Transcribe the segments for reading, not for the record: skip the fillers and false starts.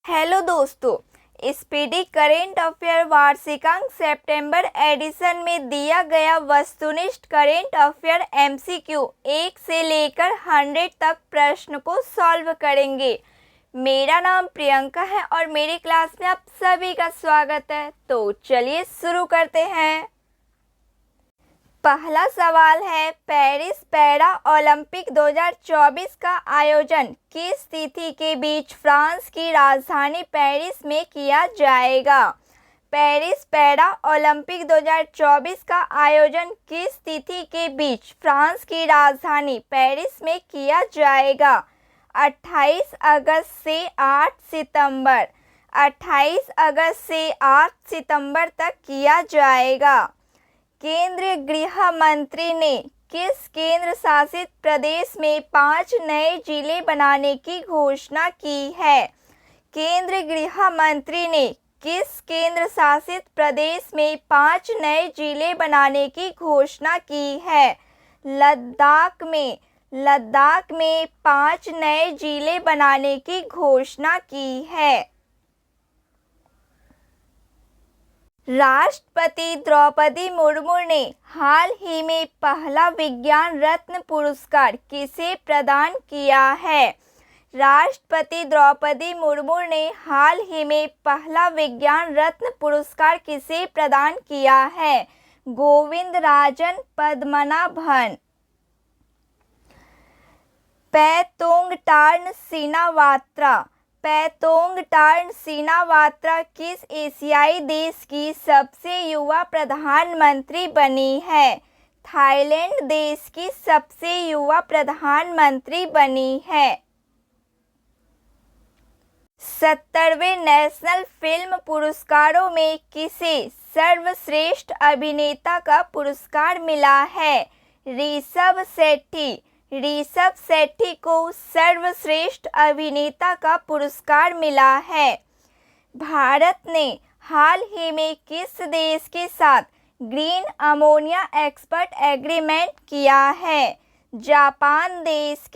Hello दोस्तों, speedy current affair वार्षिकांक सितंबर addition में दिया गया वस्तुनिष्ठ करेंट अफेयर एमसीक्यू 1 से लेकर 100 तक प्रश्न को सॉल्व करेंगे। मेरा नाम प्रियंका है और मेरी क्लास में आप सभी का स्वागत है। तो चलिए शुरू करते हैं। पहला सवाल है, पेरिस पैरा ओलंपिक 2024 का आयोजन किस तिथि के बीच फ्रांस की राजधानी पेरिस में किया जाएगा? पेरिस पैरा ओलंपिक 2024 का आयोजन किस तिथि के बीच फ्रांस की राजधानी पेरिस में किया जाएगा? 28 अगस्त से 8 सितंबर। 28 अगस्त से 8 सितंबर तक किया जाएगा। केंद्रीय गृह मंत्री ने किस केंद्र शासित प्रदेश में 5 नए जिले बनाने की घोषणा की है? केंद्रीय गृह मंत्री ने किस केंद्र शासित प्रदेश में 5 नए जिले बनाने की घोषणा की है? लद्दाख में 5 नए जिले बनाने की घोषणा की है। राष्ट्रपति द्रौपदी मुर्मू ने हाल ही में पहला विज्ञान रत्न पुरस्कार किसे प्रदान किया है? राष्ट्रपति द्रौपदी मुर्मू ने हाल ही में पहला विज्ञान रत्न पुरस्कार किसे प्रदान किया है? गोविंदराजन पद्मनाभन। पैतोंगटार्न सिनावात्रा किस एशियाई देश की सबसे युवा प्रधानमंत्री बनी है? थाईलैंड देश की सबसे युवा प्रधानमंत्री बनी है। 70वें नेशनल फिल्म पुरस्कारों में किसे सर्वश्रेष्ठ अभिनेता का पुरस्कार मिला है? ऋषभ शेट्टी को सर्वश्रेष्ठ अभिनेता का पुरस्कार मिला है। भारत ने हाल ही में किस देश के साथ ग्रीन अमोनिया एक्सपर्ट एग्रीमेंट किया है? जापान देश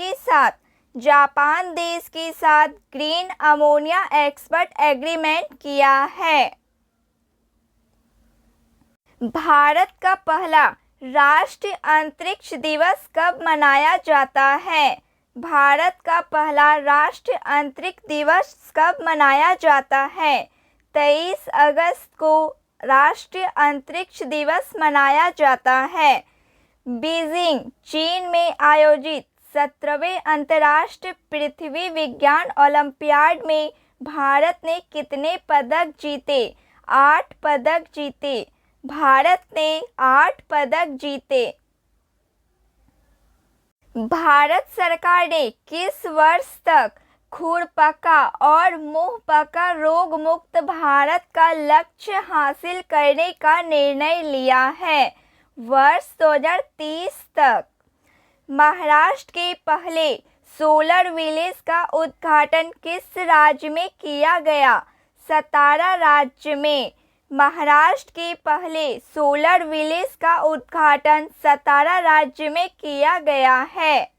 के साथ ग्रीन अमोनिया एक्सपर्ट एग्रीमेंट किया है। भारत का पहला राष्ट्रीय अंतरिक्ष दिवस कब मनाया जाता है? भारत का पहला राष्ट्रीय अंतरिक्ष दिवस कब मनाया जाता है? 23 अगस्त को राष्ट्रीय अंतरिक्ष दिवस मनाया जाता है। बीजिंग, चीन में आयोजित 17वें अंतर्राष्ट्रीय पृथ्वी विज्ञान ओलंपियाड में भारत ने कितने पदक जीते? 8 पदक जीते। भारत ने 8 पदक जीते। भारत सरकार ने किस वर्ष तक खुरपका और मुंहपका रोग मुक्त भारत का लक्ष्य हासिल करने का निर्णय लिया है? वर्ष 2030 तक। महाराष्ट्र के पहले सोलर विलेज का उद्घाटन किस राज्य में किया गया? सतारा राज्य में। महाराष्ट्र के पहले सोलर विलेज का उद्घाटन सतारा राज्य में किया गया है।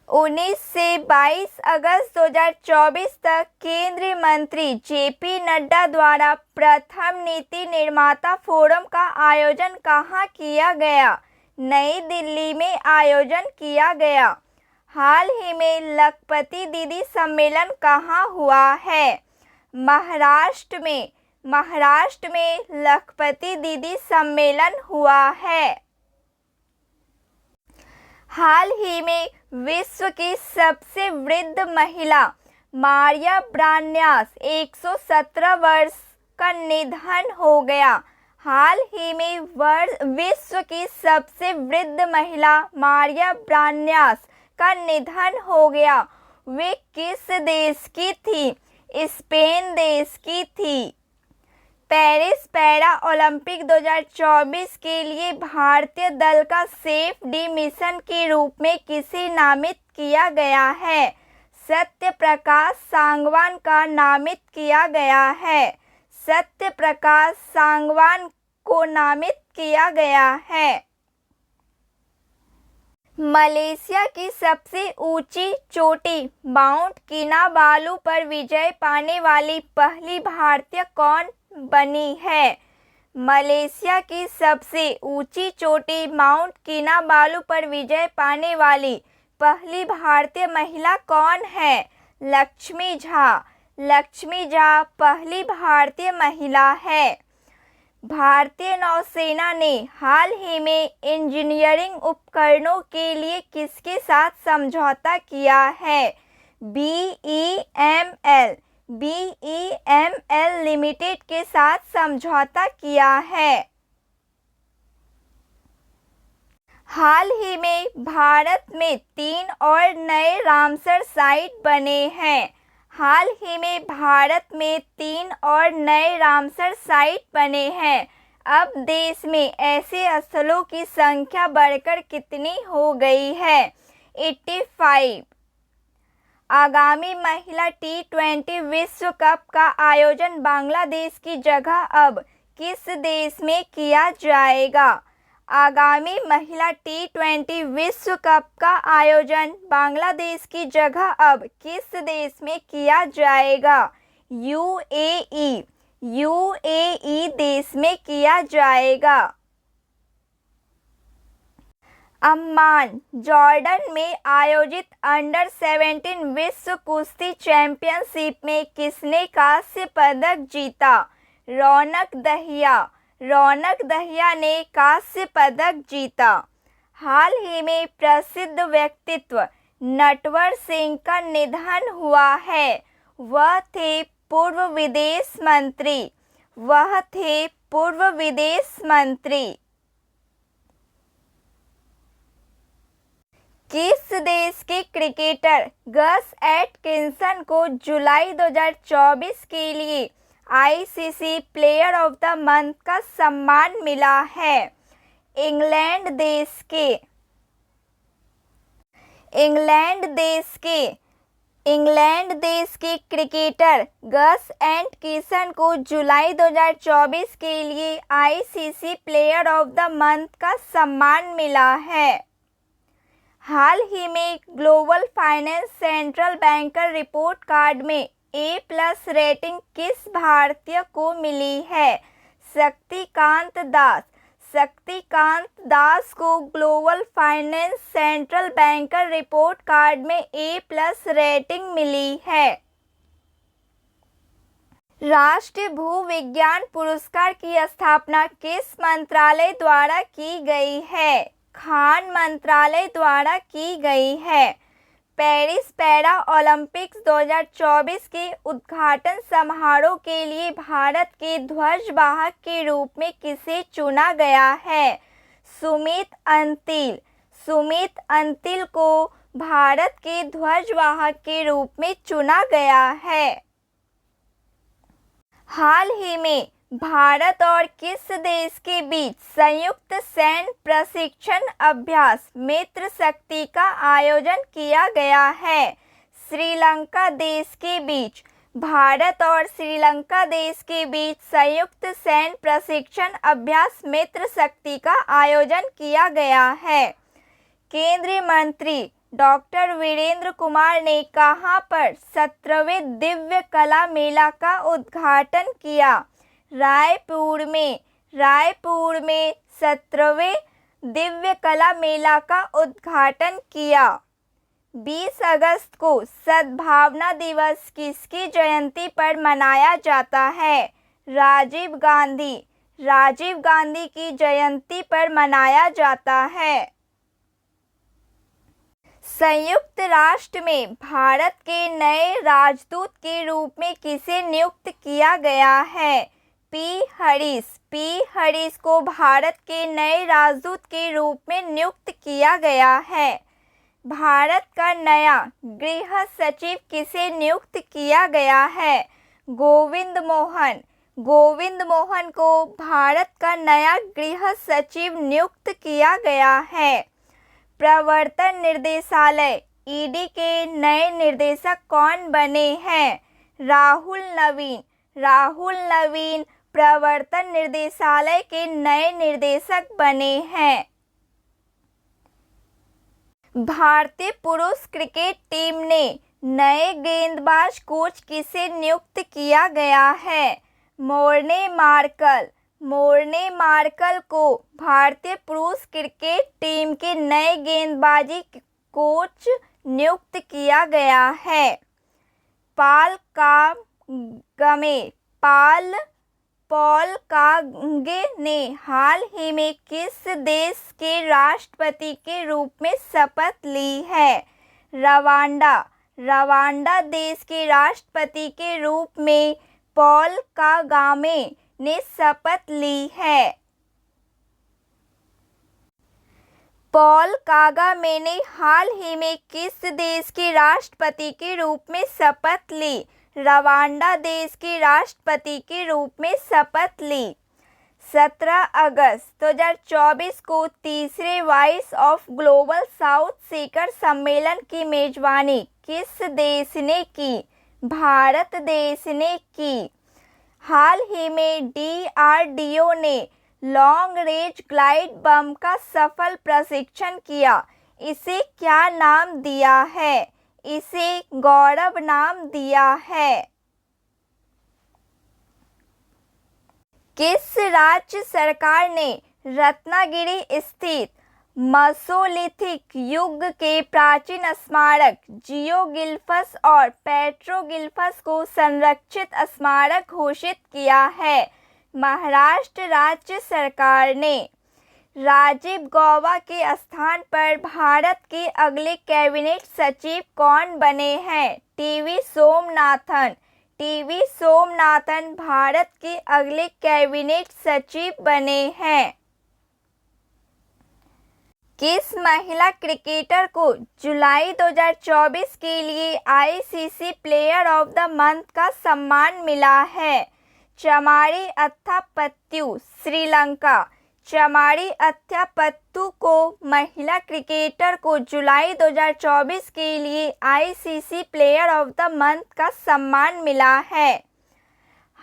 19 से 22 अगस्त 2024 तक केंद्रीय मंत्री जेपी नड्डा द्वारा प्रथम नीति निर्माता फोरम का आयोजन कहाँ किया गया? नई दिल्ली में आयोजन किया गया। हाल ही में लखपति दीदी सम्मेलन कहाँ हुआ है? महाराष्ट्र में लखपति दीदी सम्मेलन हुआ है। हाल ही में विश्व की सबसे वृद्ध महिला मारिया ब्रान्यास 117 वर्ष का निधन हो गया। हाल ही में विश्व की सबसे वृद्ध महिला मारिया ब्रान्यास का निधन हो गया। वे किस देश की थी? स्पेन देश की थी। पेरिस पैरा ओलंपिक 2024 के लिए भारतीय दल का सेफ डी मिशन के रूप में किसे नामित किया गया है? सत्य प्रकाश सांगवान का नामित किया गया है। सत्य प्रकाश सांगवान को नामित किया गया है। मलेशिया की सबसे ऊंची चोटी माउंट किनाबालू पर विजय पाने वाली पहली भारतीय कौन बनी है? मलेशिया की सबसे ऊंची चोटी माउंट किनाबालू पर विजय पाने वाली पहली भारतीय महिला कौन है? लक्ष्मी झा। लक्ष्मी झा पहली भारतीय महिला है। भारतीय नौसेना ने हाल ही में इंजीनियरिंग उपकरणों के लिए किसके साथ समझौता किया है? बीईएमएल। बीईएमएल लिमिटेड के साथ समझौता किया है। हाल ही में भारत में 3 और नए रामसर साइट बने हैं। हाल ही में भारत में 3 और नए रामसर साइट बने हैं। अब देश में ऐसे स्थलों की संख्या बढ़कर कितनी हो गई है? 85। आगामी महिला T20 विश्व कप का आयोजन बांग्लादेश की जगह अब किस देश में किया जाएगा? आगामी महिला T20 विश्व कप का आयोजन बांग्लादेश की जगह अब किस देश में किया जाएगा? यूएई। यूएई देश में किया जाएगा। अम्मान, जॉर्डन में आयोजित अंडर 17 विश्व कुश्ती चैंपियनशिप में किसने कांस्य पदक जीता? रौनक दहिया। रौनक दहिया ने कांस्य पदक जीता। हाल ही में प्रसिद्ध व्यक्तित्व नटवर सिंह का निधन हुआ है। वह थे पूर्व विदेश मंत्री। वह थे पूर्व विदेश मंत्री। किस देश के क्रिकेटर गस एटकिंसन को जुलाई 2024 के लिए ICC player of the month का सम्मान मिला है? इंग्लैंड देश के। इंग्लैंड देश के क्रिकेटर गस एटकिंसन को जुलाई 2024 के लिए ICC player of the month का सम्मान मिला है। हाल ही में global finance central banker report card में A+ रेटिंग किस भारतीय को मिली है? शक्तिकांत दास। शक्तिकांत दास को global finance central banker report card में A+ रेटिंग मिली है। राष्ट्रीय भूविज्ञान पुरस्कार की स्थापना किस मंत्रालय द्वारा की गई है? खान मंत्रालय द्वारा की गई है। पेरिस पैरा ओलंपिक्स 2024 के उद्घाटन समारोह के लिए भारत के ध्वजवाहक के रूप में किसे चुना गया है? सुमित अंतिल। सुमित अंतिल को भारत के ध्वजवाहक के रूप में चुना गया है। हाल ही में भारत और किस देश के बीच संयुक्त सैन्य प्रशिक्षण अभ्यास मित्र शक्ति का आयोजन किया गया है? श्रीलंका देश के बीच। भारत और श्रीलंका देश के बीच संयुक्त सैन्य प्रशिक्षण अभ्यास मित्र शक्ति का आयोजन किया गया है। केंद्रीय मंत्री डॉक्टर वीरेंद्र कुमार ने कहां पर 17वें दिव्य कला मेला का उद्घाटन किया? रायपुर में। रायपुर में 17वें दिव्य कला मेला का उद्घाटन किया। 20 अगस्त को सद्भावना दिवस किसकी जयंती पर मनाया जाता है? राजीव गांधी। राजीव गांधी की जयंती पर मनाया जाता है। संयुक्त राष्ट्र में भारत के नए राजदूत के रूप में किसे नियुक्त किया गया है? पी हरीश। पी हरीश को भारत के नए राजदूत के रूप में नियुक्त किया गया है। भारत का नया गृह सचिव किसे नियुक्त किया गया है? गोविंद मोहन। गोविंद मोहन को भारत का नया गृह सचिव नियुक्त किया गया है। प्रवर्तन निदेशालय ईडी के नए निदेशक कौन बने हैं? राहुल नवीन। राहुल नवीन प्रवर्तन निदेशालय के नए निदेशक बने हैं। भारतीय पुरुष क्रिकेट टीम ने नए गेंदबाज कोच किसे नियुक्त किया गया है? Morne Markle. मोर्ने मार्कल को भारतीय पुरुष क्रिकेट टीम के नए गेंदबाजी कोच नियुक्त किया गया है। Paul Kagame. पॉल कागमे ने हाल ही में किस देश के राष्ट्रपति के रूप में शपथ ली है? रवांडा। रवांडा देश के राष्ट्रपति के रूप में पॉल कागामे ने शपथ ली है। पॉल कागामे ने हाल ही में किस देश के राष्ट्रपति के रूप में शपथ ली? रवांडा देश के राष्ट्रपति के रूप में शपथ ली। 17 अगस्त 2024 को तीसरे वॉइस ऑफ ग्लोबल साउथ शिखर सम्मेलन की मेजबानी किस देश ने की? भारत देश ने की। हाल ही में DRDO ने लॉन्ग रेंज ग्लाइड बम का सफल परीक्षण किया। इसे क्या नाम दिया है? इसे गौरव नाम दिया है। किस राज्य सरकार ने रत्नागिरी स्थित मेसोलिथिक युग के प्राचीन स्मारक जियोग्लिफ्स और पेट्रोग्लिफ्स को संरक्षित स्मारक घोषित किया है? महाराष्ट्र राज्य सरकार ने। राजीव गौबा के स्थान पर भारत के अगले कैबिनेट सचिव कौन बने हैं? टीवी सोमनाथन। टीवी सोमनाथन भारत के अगले कैबिनेट सचिव बने हैं। किस महिला क्रिकेटर को जुलाई 2024 के लिए ICC player of the month का सम्मान मिला है? चमारी अथ्थापत्तू, श्रीलंका। चमारी अथ्थापत्तू को महिला क्रिकेटर को जुलाई 2024 के लिए ICC player of the month का सम्मान मिला है।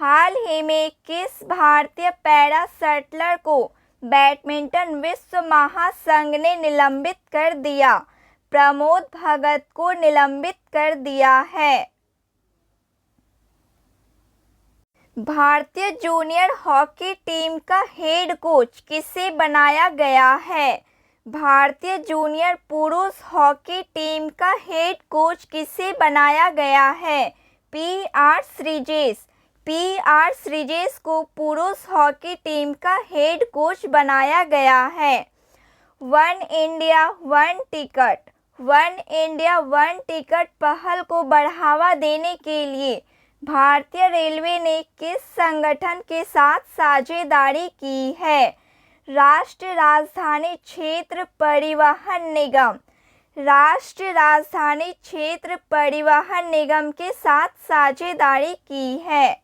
हाल ही में किस भारतीय पैरा शटलर को बैडमिंटन विश्व महासंघ ने निलंबित कर दिया? प्रमोद भगत को निलंबित कर दिया है। भारतीय जूनियर हॉकी टीम का हेड कोच किसे बनाया गया है? भारतीय जूनियर पुरुष हॉकी टीम का हेड कोच किसे बनाया गया है? PR श्रीजेश। PR श्रीजेश को पुरुष हॉकी टीम का हेड कोच बनाया गया है। One India one ticket. One India one ticket पहल को बढ़ावा देने के लिए भारतीय रेलवे ने किस संगठन के साथ साझेदारी की है? राष्ट्रीय राजधानी क्षेत्र परिवहन निगम। राष्ट्रीय राजधानी क्षेत्र परिवहन निगम के साथ साझेदारी की है।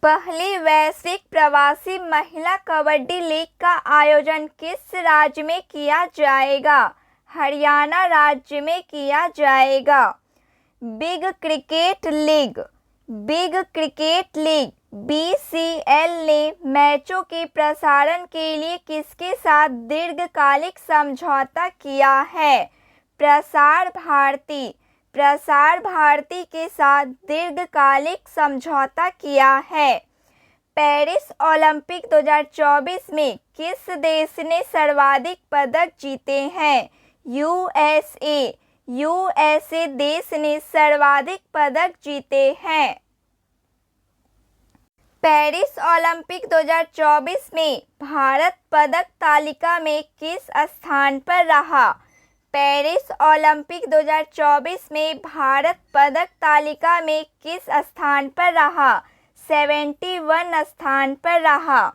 पहली वैश्विक प्रवासी महिला कबड्डी लीग का आयोजन किस राज्य में किया जाएगा? हरियाणा राज्य में किया जाएगा। Big cricket league. Big cricket league BCL ने मैचों के प्रसारण के लिए किसके साथ दीर्घकालिक समझौता किया है? प्रसार भारती। प्रसार भारती के साथ दीर्घकालिक समझौता किया है। पेरिस ओलंपिक 2024 में किस देश ने सर्वाधिक पदक जीते हैं? USA देश ने सर्वाधिक पदक जीते हैं। पेरिस ओलंपिक 2024 में भारत पदक तालिका में किस स्थान पर रहा? पेरिस ओलंपिक 2024 में भारत पदक तालिका में किस स्थान पर रहा? 71 स्थान पर रहा।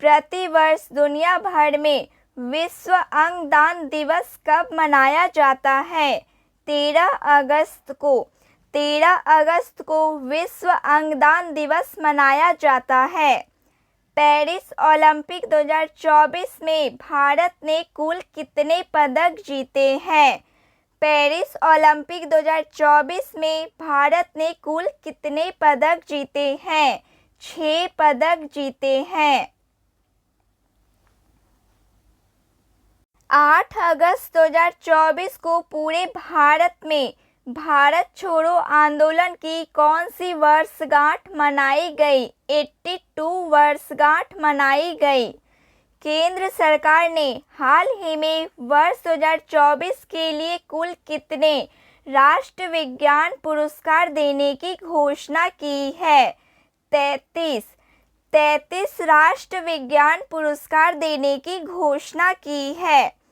प्रतिवर्ष दुनिया भर में विश्व अंगदान दिवस कब मनाया जाता है? 13 अगस्त को। 13 अगस्त को विश्व अंगदान दिवस मनाया जाता है। पेरिस ओलंपिक 2024 में भारत ने कुल कितने पदक जीते हैं? पेरिस ओलंपिक 2024 में भारत ने कुल कितने पदक जीते हैं? 6 पदक जीते हैं। 8 अगस्त 2024 को पूरे भारत में भारत छोड़ो आंदोलन की कौन सी वर्षगांठ मनाई गई? 82 वर्षगांठ मनाई गई। केंद्र सरकार ने हाल ही में वर्ष 2024 के लिए कुल कितने राष्ट्रीय विज्ञान पुरस्कार देने की घोषणा की है? 33 राष्ट्रीय विज्ञान पुरस्कार देने की घोषणा की है।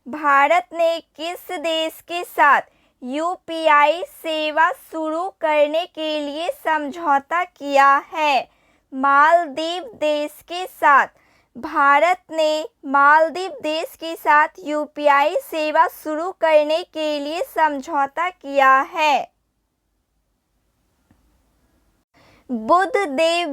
भारत ने किस देश के साथ यूपीआई सेवा शुरू करने के लिए समझौता किया है? मालदीव देश के साथ। भारत ने मालदीव देश के साथ यूपीआई सेवा शुरू करने के लिए समझौता किया है। बुद्धदेव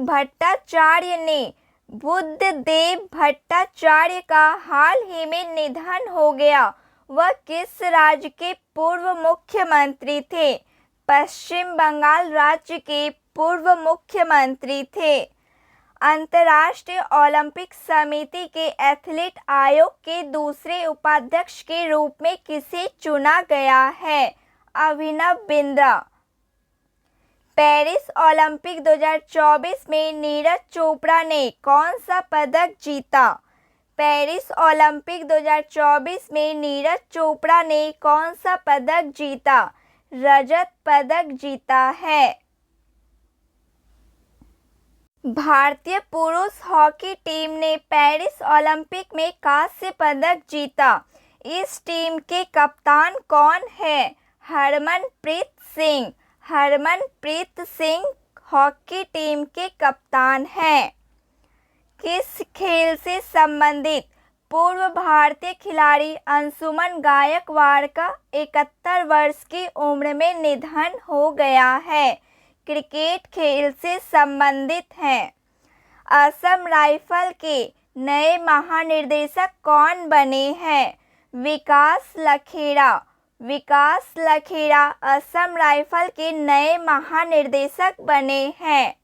भट्टाचार्य का हाल ही में निधन हो गया। वह किस राज्य के पूर्व मुख्यमंत्री थे? पश्चिम बंगाल राज्य के पूर्व मुख्यमंत्री थे। अंतर्राष्ट्रीय ओलंपिक समिति के एथलीट आयोग के दूसरे उपाध्यक्ष के रूप में किसे चुना गया है? अभिनव बिंद्रा। पेरिस ओलंपिक 2024 में नीरज चोपड़ा ने कौन सा पदक जीता? पेरिस ओलंपिक 2024 में नीरज चोपड़ा ने कौन सा पदक जीता? रजत पदक जीता है। भारतीय पुरुष हॉकी टीम ने पेरिस ओलंपिक में कांस्य पदक जीता। इस टीम के कप्तान कौन है? हरमनप्रीत सिंह हॉकी टीम के कप्तान हैं। किस खेल से संबंधित पूर्व भारतीय खिलाड़ी अंशुमन गायकवाड़ का 71 वर्ष की उम्र में निधन हो गया है? क्रिकेट खेल से संबंधित हैं। असम राइफल के नए महानिदेशक कौन बने हैं? विकास लखेड़ा असम राइफल के नए महानिदेशक बने हैं।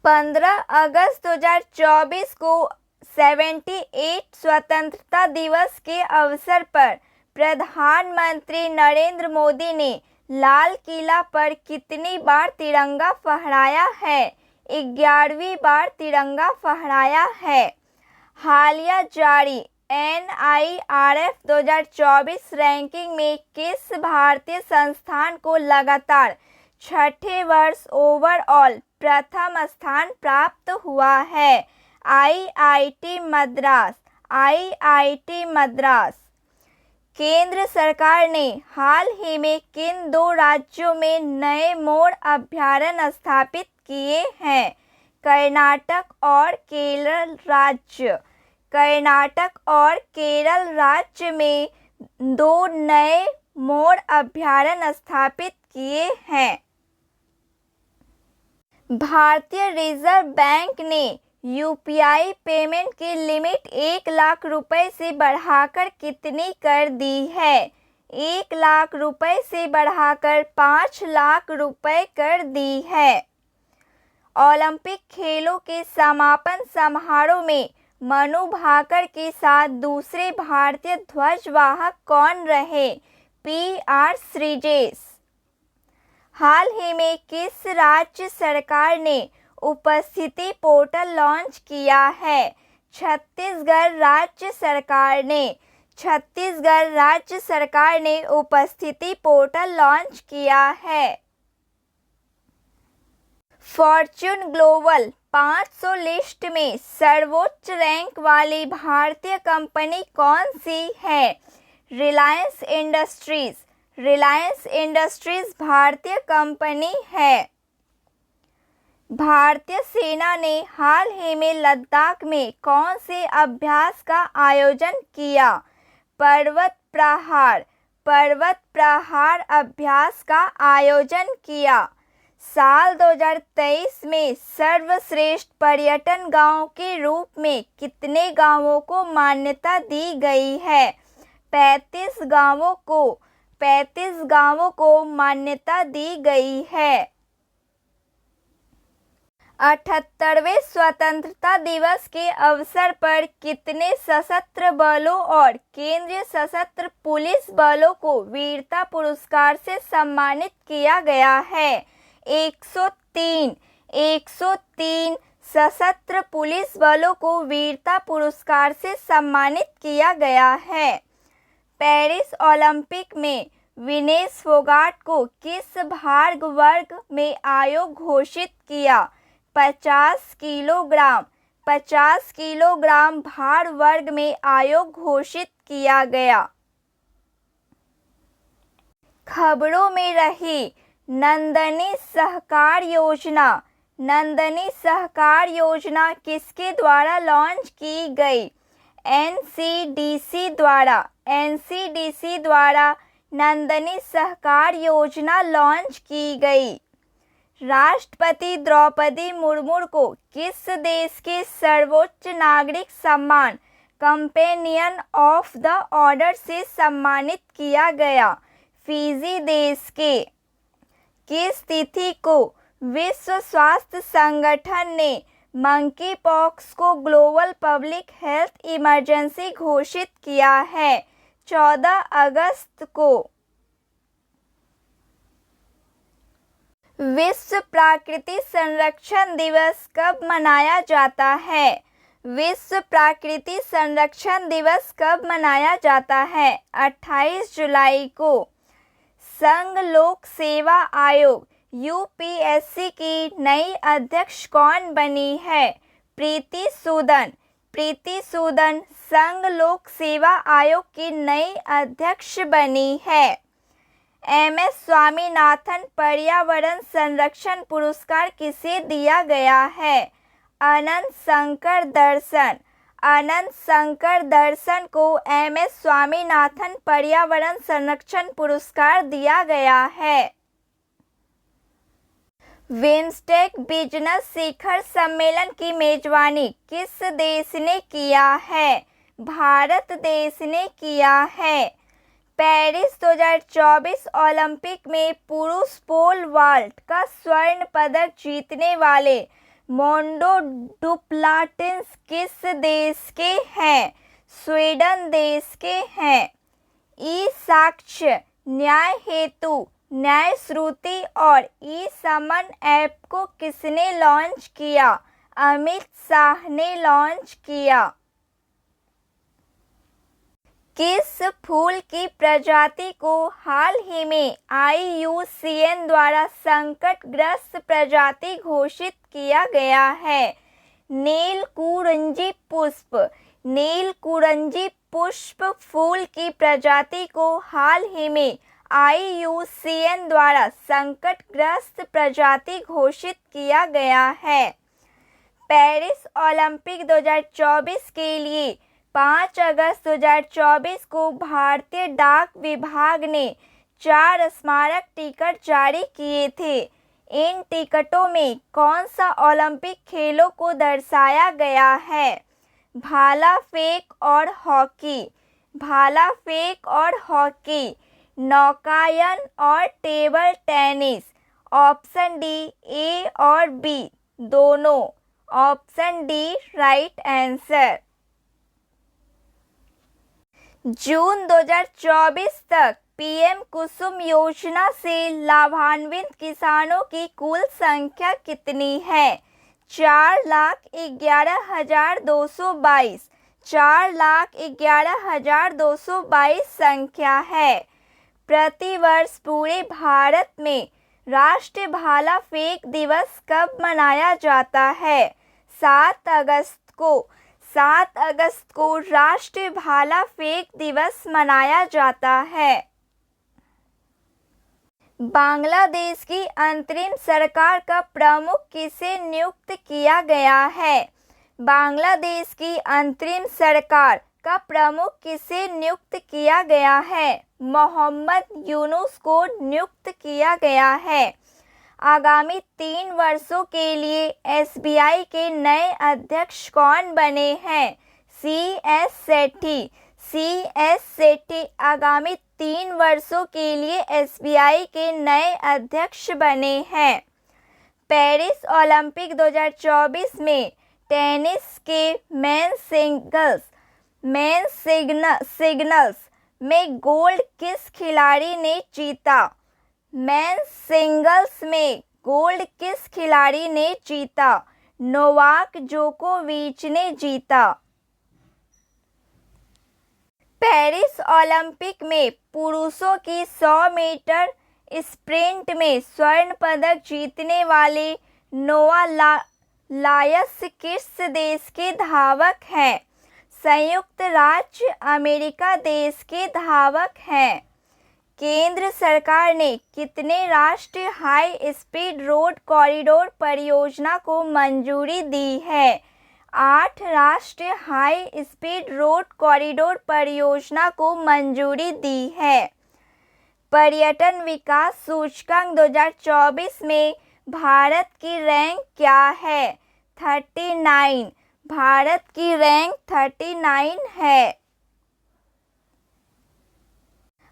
15 अगस्त 2024 को 78 स्वतंत्रता दिवस के अवसर पर प्रधानमंत्री नरेंद्र मोदी ने लाल किला पर कितनी बार तिरंगा फहराया है? 11वीं बार तिरंगा फहराया है। हालिया जारी NIRF 2024 रैंकिंग में किस भारतीय संस्थान को लगातार छठे वर्ष ओवरऑल प्रथम स्थान प्राप्त हुआ है? IIT मद्रास। केंद्र सरकार ने हाल ही में किन 2 राज्यों में नए मोर अभयारण्य स्थापित किए हैं? कर्नाटक और केरल राज्य में 2 नए मोर अभयारण्य स्थापित किए हैं। भारतीय रिजर्व बैंक ने यूपीआई पेमेंट की लिमिट 1 लाख रुपए से बढ़ाकर कितनी कर दी है? 1 लाख रुपए से बढ़ाकर 5 लाख रुपए कर दी है। ओलंपिक खेलों के समापन समारोह में मनु भाकर के साथ दूसरे भारतीय ध्वजवाहक कौन रहे? PR श्रीजेश। हाल ही में किस राज्य सरकार ने उपस्थिति पोर्टल लॉन्च किया है? छत्तीसगढ़ राज्य सरकार ने उपस्थिति पोर्टल लॉन्च किया है। फॉर्च्यून ग्लोबल 500 लिस्ट में सर्वोच्च रैंक वाली भारतीय कंपनी कौन सी है? रिलायंस इंडस्ट्रीज भारतीय कंपनी है। भारतीय सेना ने हाल ही में लद्दाख में कौन से अभ्यास का आयोजन किया? पर्वत प्रहार अभ्यास का आयोजन किया। साल 2023 में सर्वश्रेष्ठ पर्यटन गांव के रूप में कितने गांवों को मान्यता दी गई है? 35 गांवों को मान्यता दी गई है। 78वें स्वतंत्रता दिवस के अवसर पर कितने सशस्त्र बलों और केंद्रीय सशस्त्र पुलिस बलों को वीरता पुरस्कार से सम्मानित किया गया है? 103 103 सशस्त्र पुलिस बलों को वीरता पुरस्कार से सम्मानित किया गया है। पेरिस ओलंपिक में विनेश फोगाट को किस भार वर्ग में आयोग घोषित किया? 50 किलोग्राम 50 किलोग्राम भार वर्ग में आयोग घोषित किया गया। खबरों में रही नंदनी सहकार योजना। नंदनी सहकार योजना किसके द्वारा लॉन्च की गई? एनसीडीसी द्वारा नंदनी सहकार योजना लॉन्च की गई। राष्ट्रपति द्रौपदी मुर्मू को किस देश के सर्वोच्च नागरिक सम्मान कंपेनियन ऑफ द ऑर्डर से सम्मानित किया गया? फिजी देश के। किस तिथि को विश्व स्वास्थ्य संगठन ने मंकी पॉक्स को ग्लोबल पब्लिक हेल्थ इमरजेंसी घोषित किया है? 14 अगस्त को। विश्व प्रकृति संरक्षण दिवस कब मनाया जाता है? विश्व प्रकृति संरक्षण दिवस कब मनाया जाता है? 28 जुलाई को। संघ लोक सेवा आयोग यूपीएससी की नई अध्यक्ष कौन बनी है? प्रीति सूदन संघ लोक सेवा आयोग की नई अध्यक्ष बनी है। एमएस स्वामीनाथन पर्यावरण संरक्षण पुरस्कार किसे दिया गया है? अनंत शंकर दर्शन को एमएस स्वामीनाथन पर्यावरण संरक्षण पुरस्कार दिया गया है। बिम्स्टेक बिजनेस शिखर सम्मेलन की मेजबानी किस देश ने किया है? भारत देश ने किया है। पेरिस 2024 ओलंपिक में पुरुष पोल वॉल्ट का स्वर्ण पदक जीतने वाले मोंडो डुप्लाटिस किस देश के हैं? स्वीडन देश के हैं। ई साक्ष्य, न्याय हेतु, न्याय श्रुति और ई समन ऐप को किसने लॉन्च किया? अमित शाह ने लॉन्च किया। किस फूल की प्रजाति को हाल ही में IUCN द्वारा संकटग्रस्त प्रजाति घोषित किया गया है? नीलकुरिंजी पुष्प फूल की प्रजाति को हाल ही में IUCN द्वारा संकटग्रस्त प्रजाति घोषित किया गया है। पेरिस ओलंपिक 2024 के लिए 5 अगस्त 2024 को भारतीय डाक विभाग ने 4 स्मारक टिकट जारी किए थे। इन टिकटों में कौन सा ओलंपिक खेलों को दर्शाया गया है? भाला फेंक और हॉकी, नौकायन और table tennis. Option D A और बी दोनों। Option D right answer. June 2024 तक पीएम कुसुम योजना से लाभान्वित किसानों की कुल संख्या कितनी है? 4,11,222। 4,11,222 संख्या है। प्रतिवर्ष पूरे भारत में राष्ट्रीय भाला फेंक दिवस कब मनाया जाता है? 7 अगस्त को। 7 अगस्त को राष्ट्रीय भाला फेंक दिवस मनाया जाता है। बांग्लादेश की अंतरिम सरकार का प्रमुख किसे नियुक्त किया गया है? बांग्लादेश की अंतरिम सरकार का प्रमुख किसे नियुक्त किया गया है? मोहम्मद यूनुस को नियुक्त किया गया है। आगामी 3 वर्षों के लिए SBI के नए अध्यक्ष कौन बने हैं? CS सेठी आगामी 3 वर्षों के लिए SBI के नए अध्यक्ष बने हैं। पेरिस ओलंपिक 2024 में टेनिस के सिंगल्स में गोल्ड किस खिलाड़ी ने जीता? मेंस सिंगल्स में गोल्ड किस खिलाड़ी ने जीता? नोवाक जोकोविच ने जीता। पेरिस ओलंपिक में पुरुषों की 100 मीटर स्प्रिंट में स्वर्ण पदक जीतने वाले नोआ लायस किस देश के धावक हैं? संयुक्त राज्य अमेरिका देश के धावक हैं। केंद्र सरकार ने कितने राष्ट्रीय हाई स्पीड रोड कॉरिडोर परियोजना को मंजूरी दी है? 8 राष्ट्रीय हाई स्पीड रोड कॉरिडोर परियोजना को मंजूरी दी है। पर्यटन विकास सूचकांक 2024 में भारत की रैंक क्या है? 39। भारत की रैंक 39 है।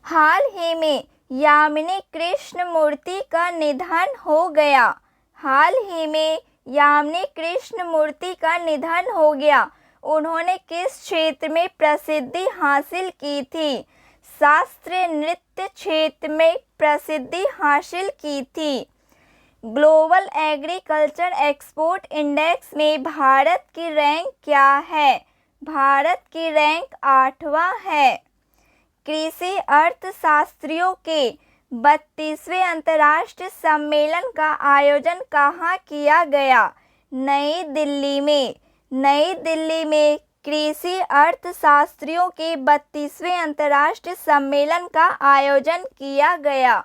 हाल ही में यामिनी कृष्णमूर्ति का निधन हो गया। हाल ही में यामिनी कृष्णमूर्ति का निधन हो गया। उन्होंने किस क्षेत्र में प्रसिद्धि हासिल की थी? शास्त्रीय नृत्य क्षेत्र में प्रसिद्धि हासिल की थी। ग्लोबल एग्रीकल्चर एक्सपोर्ट इंडेक्स में भारत की रैंक क्या है? भारत की रैंक 8वां है। कृषि अर्थशास्त्रियों के 32वें अंतर्राष्ट्रीय सम्मेलन का आयोजन कहाँ किया गया? नई दिल्ली में। नई दिल्ली में कृषि अर्थशास्त्रियों के 32वें अंतर्राष्ट्रीय सम्मेलन का आयोजन किया गया।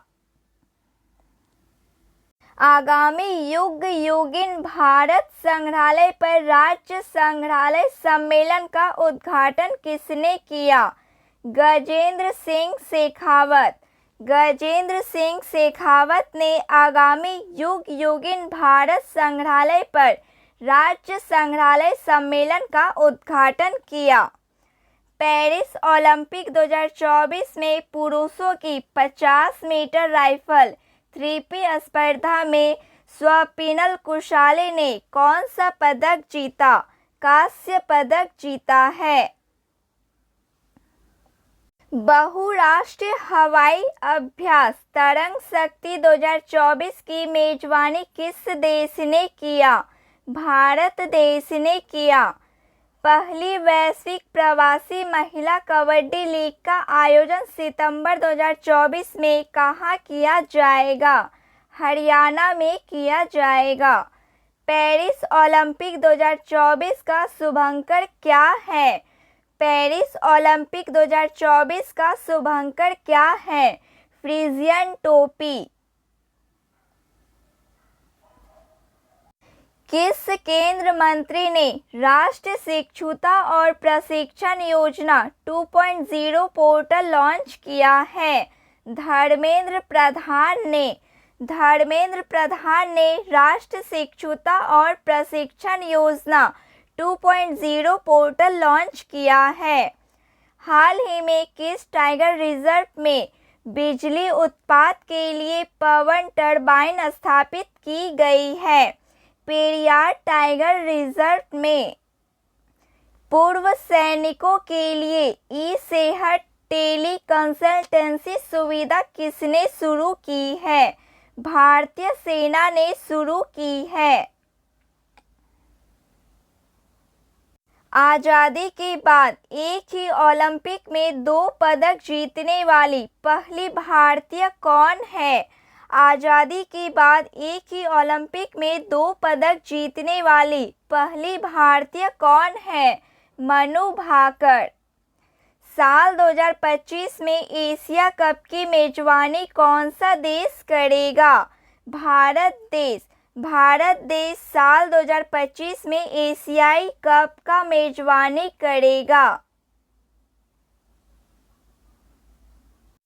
आगामी युग योगिन भारत संग्रहालय पर राज्य संग्रहालय सम्मेलन का उद्घाटन किसने किया? गजेंद्र सिंह शेखावत। गजेंद्र सिंह शेखावत ने आगामी युग योगिन भारत संग्रहालय पर राज्य संग्रहालय सम्मेलन का उद्घाटन किया। पेरिस ओलंपिक 2024 में पुरुषों की 50 मीटर राइफल 3P स्पर्धा में स्वप्निल कुशाली ने कौन सा पदक जीता? कांस्य पदक जीता है। बहुराष्ट्रीय हवाई अभ्यास तरंग शक्ति 2024 की मेजबानी किस देश ने किया? भारत देश ने किया। पहली वैश्विक प्रवासी महिला कबड्डी लीग का आयोजन सितंबर 2024 में कहाँ किया जाएगा? हरियाणा में किया जाएगा। पेरिस ओलंपिक 2024 का शुभंकर क्या है? पेरिस ओलंपिक 2024 का शुभंकर क्या है? फ्रिजियन टोपी। किस केंद्र मंत्री ने राष्ट्रीय शिक्षुता और प्रशिक्षण योजना 2.0 पोर्टल लॉन्च किया है? धर्मेंद्र प्रधान ने राष्ट्रीय शिक्षुता और प्रशिक्षण योजना 2.0 पोर्टल लॉन्च किया है। हाल ही में किस टाइगर रिजर्व में बिजली उत्पादन के लिए पवन टरबाइन स्थापित की गई है? पेरियार टाइगर रिजर्व में। पूर्व सैनिकों के लिए ई-सेहत टेली कंसल्टेंसी सुविधा किसने शुरू की है? भारतीय सेना ने शुरू की है। आज़ादी के बाद एक ही ओलंपिक में 2 पदक जीतने वाली पहली भारतीय कौन है? आज़ादी के बाद एक ही ओलंपिक में 2 पदक जीतने वाली पहली भारतीय कौन है? मनु भाकर। साल 2025 में एशिया कप की मेजबानी कौन सा देश करेगा? भारत देश साल 2025 में एशियाई कप का मेजबानी करेगा।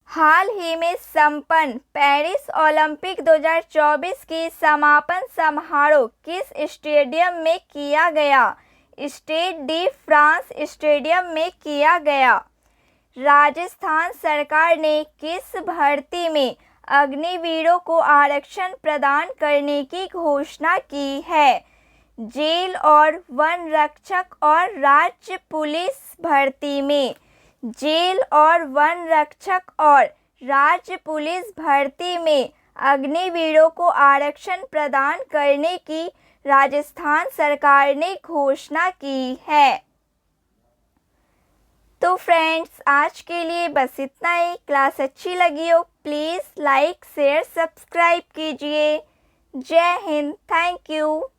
हाल ही में संपन्न पेरिस ओलंपिक 2024 की समापन समारोह किस स्टेडियम में किया गया? स्टेड डी फ्रांस स्टेडियम में किया गया। राजस्थान सरकार ने किस भर्ती में अग्निवीरों को आरक्षण प्रदान करने की घोषणा की है। जेल और वन रक्षक और राज्य पुलिस भर्ती में जेल और वन रक्षक और राज्य पुलिस भर्ती में अग्निवीरों को आरक्षण प्रदान करने की राजस्थान सरकार ने घोषणा की है। तो फ्रेंड्स, आज के लिए बस इतना ही। क्लास अच्छी लगी हो प्लीज़ लाइक शेयर सब्सक्राइब कीजिए। जय हिंद। Thank you.